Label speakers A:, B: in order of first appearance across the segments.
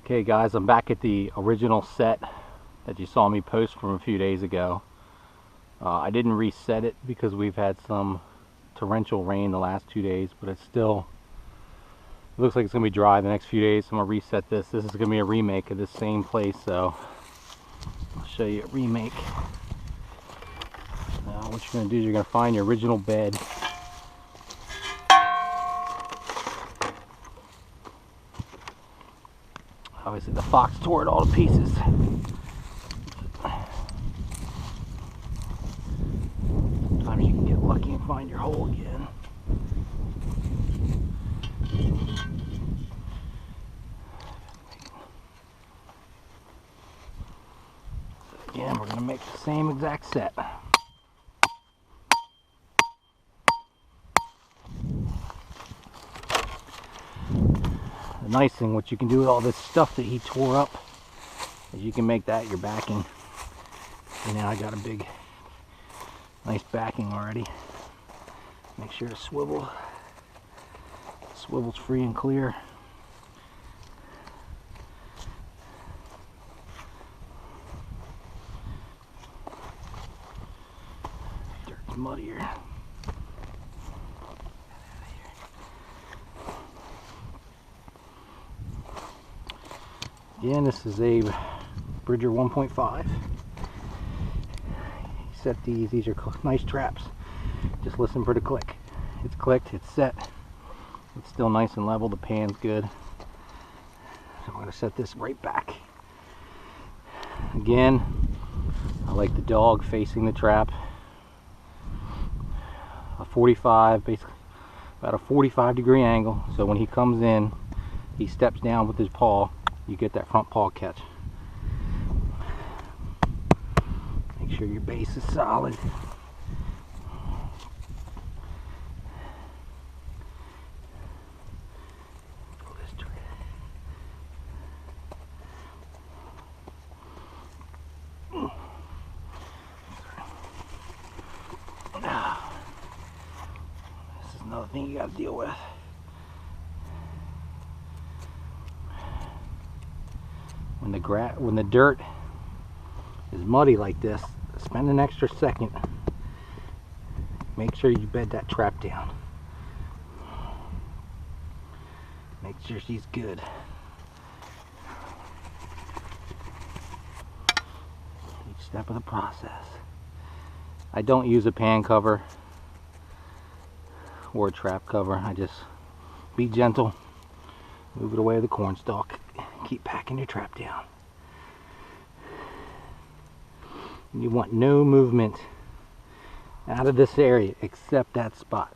A: Okay guys, I'm back at the original set that you saw me post from a few days ago. I didn't reset it because we've had some torrential rain the last 2 days, but it looks like it's going to be dry the next few days, so I'm going to reset this. This is going to be a remake of this same place, so I'll show you a remake. Now what you're going to do is you're going to find your original bed. Obviously the fox tore it all to pieces. Sometimes you can get lucky and find your hole again. So again, we're going to make the same exact set. The nice thing, what you can do with all this stuff that he tore up, is you can make that your backing. And now I got a big, nice backing already. Make sure it's swiveled. Swivel's free and clear. Dirt's muddier. Again, this is a Bridger 1.5. Set these are nice traps. Just listen for the click. It's clicked, it's set. It's still nice and level, the pan's good. So I'm going to set this right back. Again, I like the dog facing the trap. A 45, basically about a 45-degree angle, so when he comes in, he steps down with his paw. You get that front paw catch. Make sure your base is solid. Pull this tree. This is another thing you got to deal with. When the dirt is muddy like this, spend an extra second. Make sure you bed that trap down. Make sure she's good. Each step of the process. I don't use a pan cover or a trap cover. I just be gentle. Move it away with the cornstalk. Keep packing your trap down. You want no movement out of this area except that spot.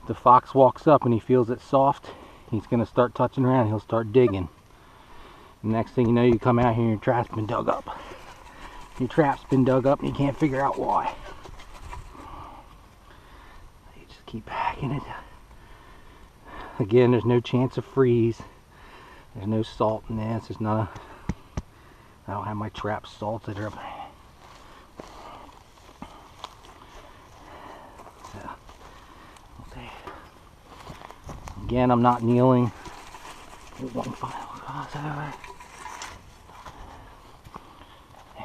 A: If the fox walks up and he feels it soft, he's going to start touching around. He'll start digging. The next thing you know, you come out here and your trap's been dug up. Your trap's been dug up and you can't figure out why. You just keep packing it. Again, there's no chance of freeze. There's no salt in this. There's not I don't have my traps salted or again, I'm not kneeling. One final crossover.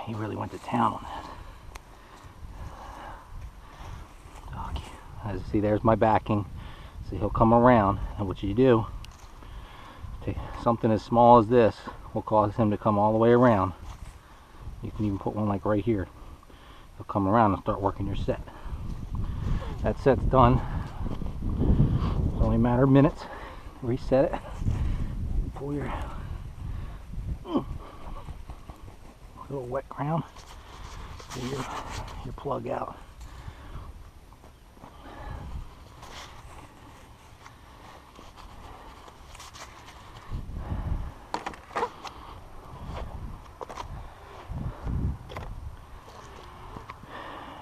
A: He really went to town on that. Doggy. As you see, there's my backing. So he'll come around, and what you do, take something as small as this will cause him to come all the way around. You can even put one like right here. He'll come around and start working your set. That set's done. It's only a matter of minutes. Reset it. Pull your little wet ground. Pull your plug out.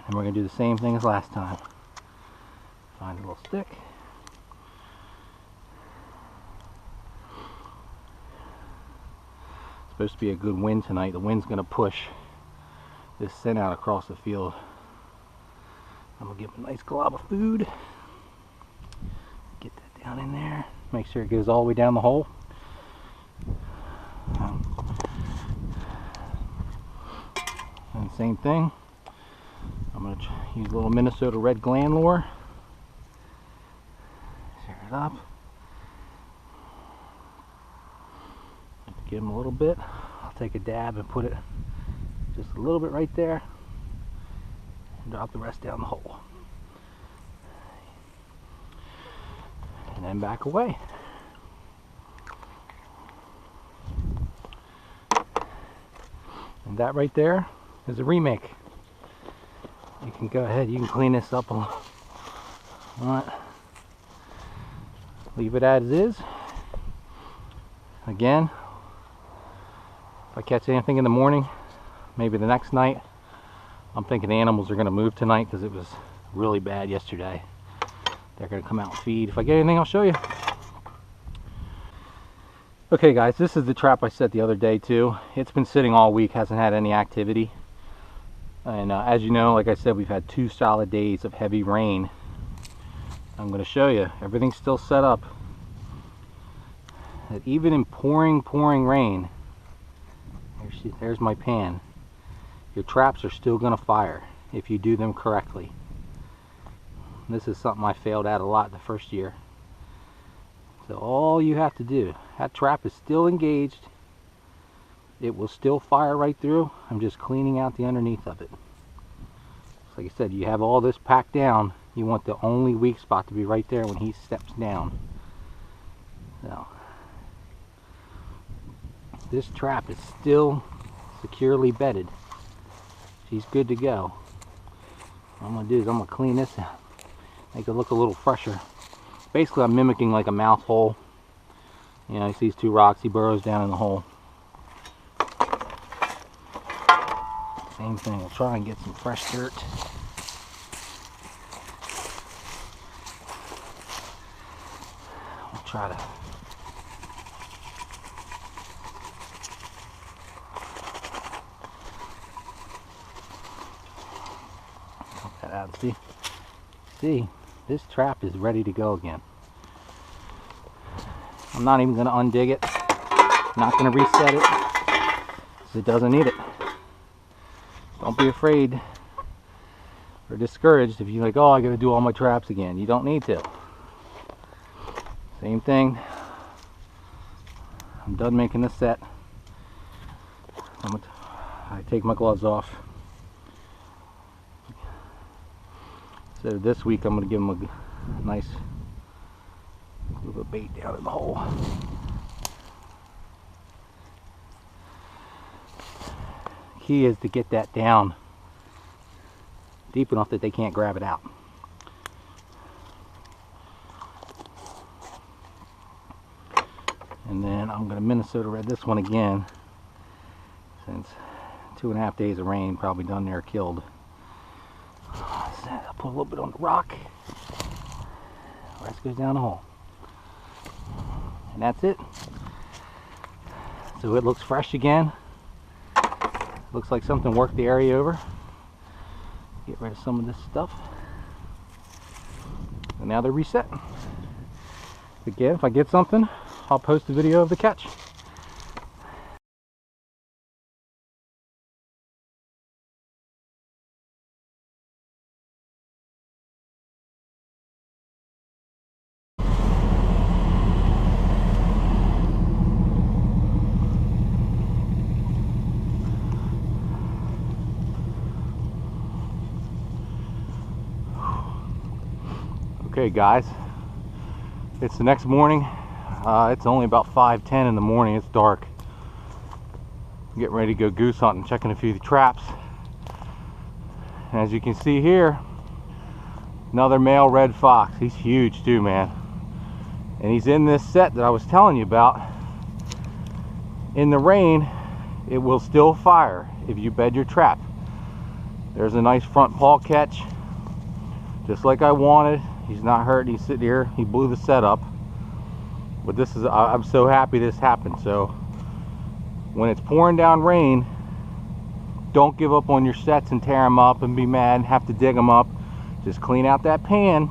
A: And we're going to do the same thing as last time. Find a little stick. It's supposed to be a good wind tonight. The wind's going to push this scent out across the field. I'm going to give him a nice glob of food. Get that down in there. Make sure it goes all the way down the hole. And same thing, I'm going to use a little Minnesota red gland lure. Tear it up. Give him a little bit. I'll take a dab and put it just a little bit right there. And drop the rest down the hole. And then back away. And that right there is a remake. You can go ahead, you can clean this up a little. Alright. Leave it as is. Again, if I catch anything in the morning, maybe the next night, I'm thinking the animals are going to move tonight because it was really bad yesterday. They're going to come out and feed. If I get anything, I'll show you. Okay guys, this is the trap I set the other day too. It's been sitting all week, hasn't had any activity. And as you know, like I said, we've had 2 solid days of heavy rain. I'm going to show you, everything's still set up. That even in pouring rain, there's my pan. Your traps are still going to fire if you do them correctly. This is something I failed at a lot the first year. So all you have to do, that trap is still engaged. It will still fire right through. I'm just cleaning out the underneath of it. So like I said, you have all this packed down. You want the only weak spot to be right there when he steps down. So this trap is still securely bedded. She's good to go. What I'm going to do is I'm going to clean this out. Make it look a little fresher. Basically, I'm mimicking like a mouth hole. You know, he sees 2 rocks, he burrows down in the hole. Same thing, we'll try and get some fresh dirt. We'll try to help that out. See, this trap is ready to go again. I'm not even going to undig it. I'm not going to reset it because it doesn't need it. Don't be afraid or discouraged if you're like, oh, I got to do all my traps again. You don't need to. Same thing. I'm done making this set. I take my gloves off. So this week I'm going to give them a nice little bait down in the hole. Key is to get that down deep enough that they can't grab it out. And then I'm going to Minnesota red this one again, since 2.5 days of rain, probably done there, killed. I'll put a little bit on the rock. The rest goes down the hole. And that's it. So it looks fresh again. Looks like something worked the area over. Get rid of some of this stuff. And now they're reset. Again, if I get something, I'll post a video of the catch. Okay guys, it's the next morning. It's only about 5:10 in the morning. It's dark. I'm getting ready to go goose hunting, checking a few of the traps. And as you can see here, another male red fox. He's huge too, man. And he's in this set that I was telling you about. In the rain, it will still fire if you bed your trap. There's a nice front paw catch, just like I wanted. He's not hurt. He's sitting here. He blew the set up. But this is, I'm so happy this happened. So when it's pouring down rain, don't give up on your sets and tear them up and be mad and have to dig them up. Just clean out that pan.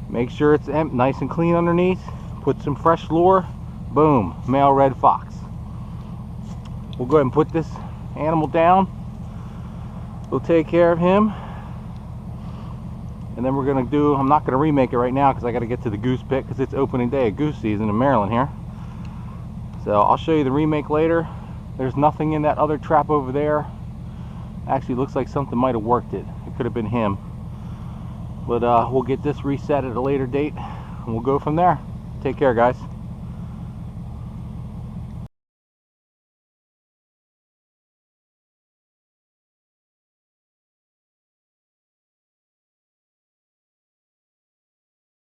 A: Make sure it's nice and clean underneath. Put some fresh lure. Boom, male red fox. We'll go ahead and put this animal down. we'll take care of him. And then we're gonna do, I'm not gonna remake it right now because I gotta get to the goose pit because it's opening day of goose season in Maryland here. So I'll show you the remake later. There's nothing in that other trap over there. Actually looks like something might have worked it. It could have been him. But we'll get this reset at a later date and we'll go from there. Take care, guys.